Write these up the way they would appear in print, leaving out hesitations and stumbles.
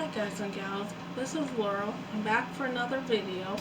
Hi guys and gals, this is Laurel. I'm back for another video.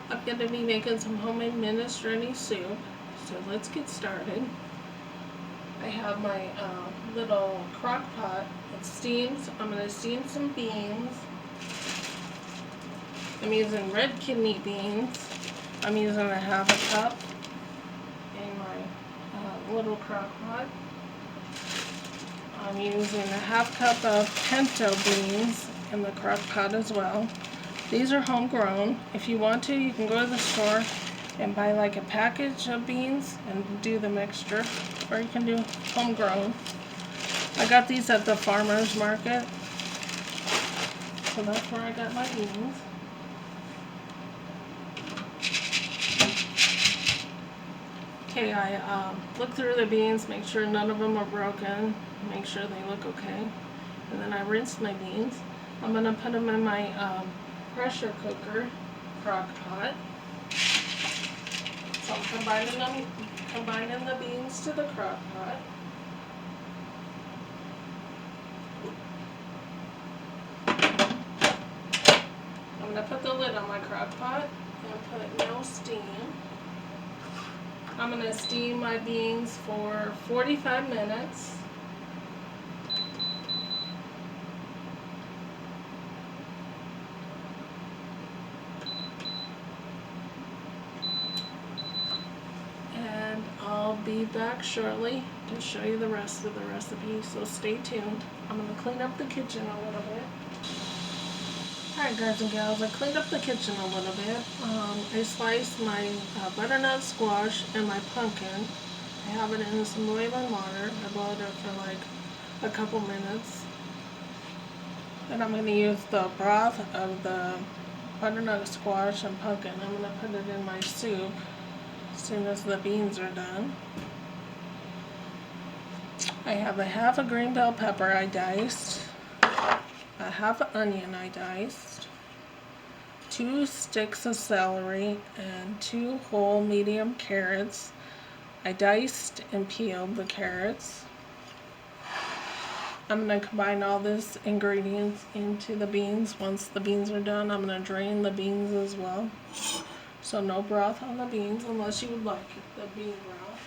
I'm going to be making some homemade minestrone soup, so let's get started. I have my little crock pot. It steams. I'm going to steam some beans. I'm using red kidney beans. I'm using a half a cup in my little crock pot. I'm using a half cup of pinto beans in the crock pot as well. These are homegrown. If you want to, you can go to the store and buy like a package of beans and do the mixture, or you can do homegrown. I got these at the farmer's market, so that's where I got my beans. Okay, I look through the beans, make sure none of them are broken, make sure they look okay, and then I rinse my beans. I'm going to put them in my pressure cooker crock pot. So I'm combining the beans to the crock pot. I'm going to put the lid on my crock pot and put no steam. I'm going to steam my beans for 45 minutes. And I'll be back shortly to show you the rest of the recipe, so stay tuned. I'm going to clean up the kitchen a little bit. Alright guys and gals, I cleaned up the kitchen a little bit. I sliced my butternut squash and my pumpkin. I have it in some boiling water. I boiled it for like a couple minutes. Then I'm going to use the broth of the butternut squash and pumpkin. I'm going to put it in my soup as soon as the beans are done. I have a half a green bell pepper I diced, a half an onion I diced, 2 sticks of celery, and 2 whole medium carrots. I diced and peeled the carrots. I'm going to combine all this ingredients into the beans. Once the beans are done, I'm going to drain the beans as well. So no broth on the beans unless you would like the bean broth.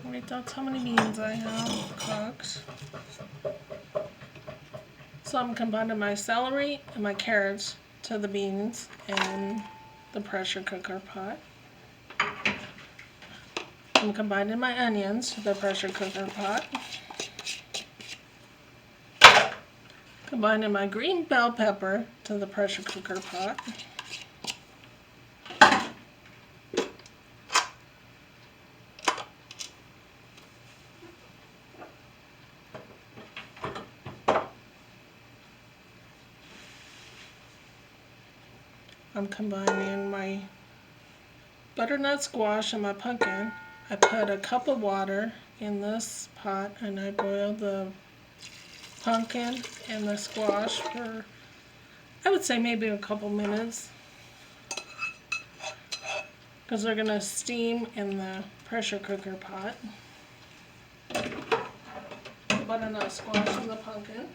Alright, that's how many beans I have cooked. So I'm combining my celery and my carrots to the beans in the pressure cooker pot. I'm combining my onions to the pressure cooker pot. Combining my green bell pepper to the pressure cooker pot. I'm combining my butternut squash and my pumpkin. I put a cup of water in this pot and I boiled the pumpkin and the squash for, I would say, maybe a couple minutes, because they're going to steam in the pressure cooker pot. The butternut squash and the pumpkin.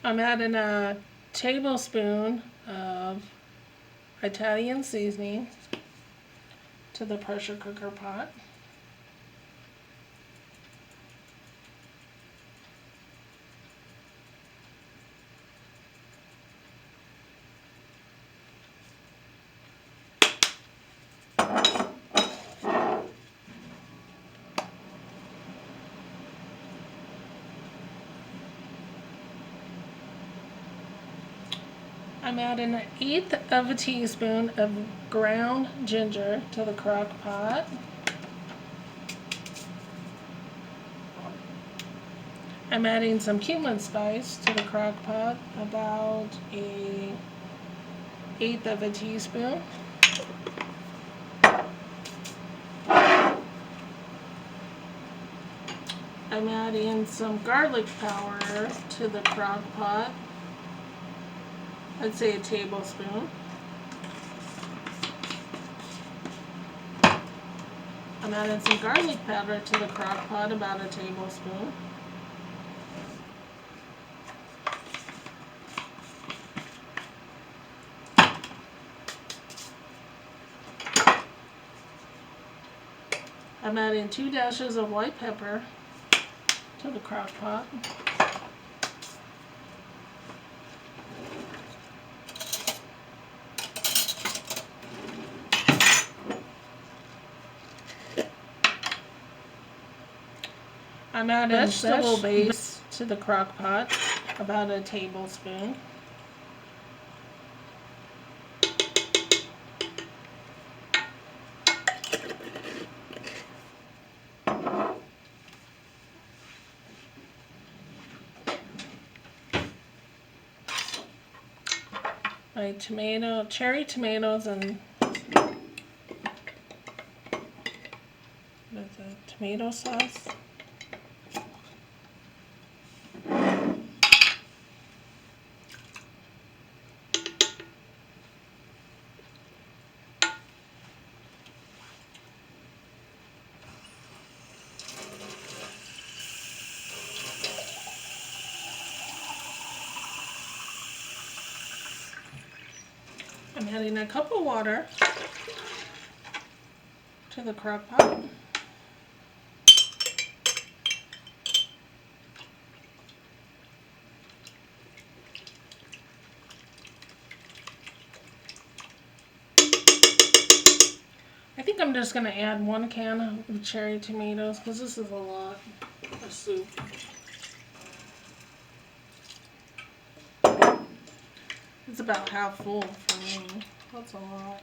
I'm adding a tablespoon of Italian seasoning to the pressure cooker pot. I'm adding 1/8 of a teaspoon of ground ginger to the crock pot. I'm adding some cumin spice to the crock pot, about 1/8 of a teaspoon. I'm adding some garlic powder to the crock pot. I'd say a tablespoon. I'm adding some garlic powder to the crock pot, about a tablespoon. I'm adding 2 dashes of white pepper to the crock pot. I'm adding vegetable base to the crock pot, about a tablespoon. My cherry tomatoes and the tomato sauce. I'm adding a cup of water to the crock pot. I think I'm just going to add 1 can of cherry tomatoes because this is a lot of soup. It's about half full for me. That's a lot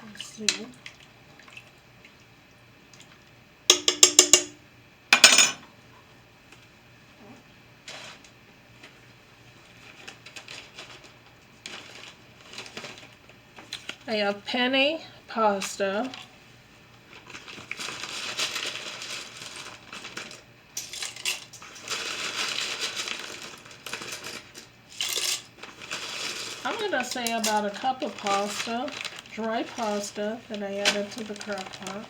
of soup. I have penne pasta. I'm going to say about a cup of pasta, dry pasta, that I added to the crock pot.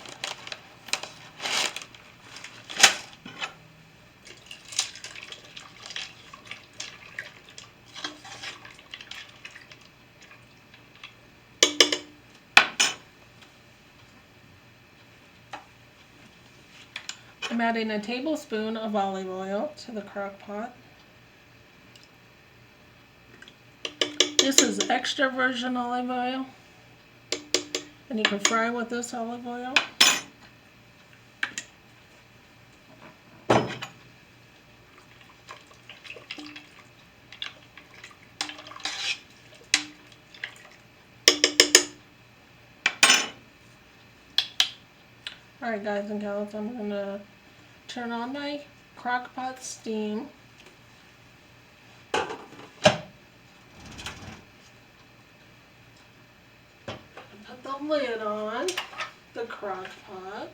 I'm adding a tablespoon of olive oil to the crock pot. This is extra virgin olive oil, and you can fry with this olive oil. Alright guys and gals, I'm going to turn on my crock pot steam. Put the lid on the crock pot.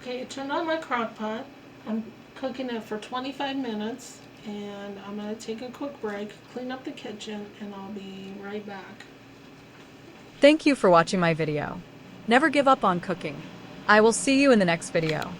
Okay, turn on my crock pot. I'm cooking it for 25 minutes and I'm going to take a quick break, clean up the kitchen, and I'll be right back. Thank you for watching my video. Never give up on cooking. I will see you in the next video.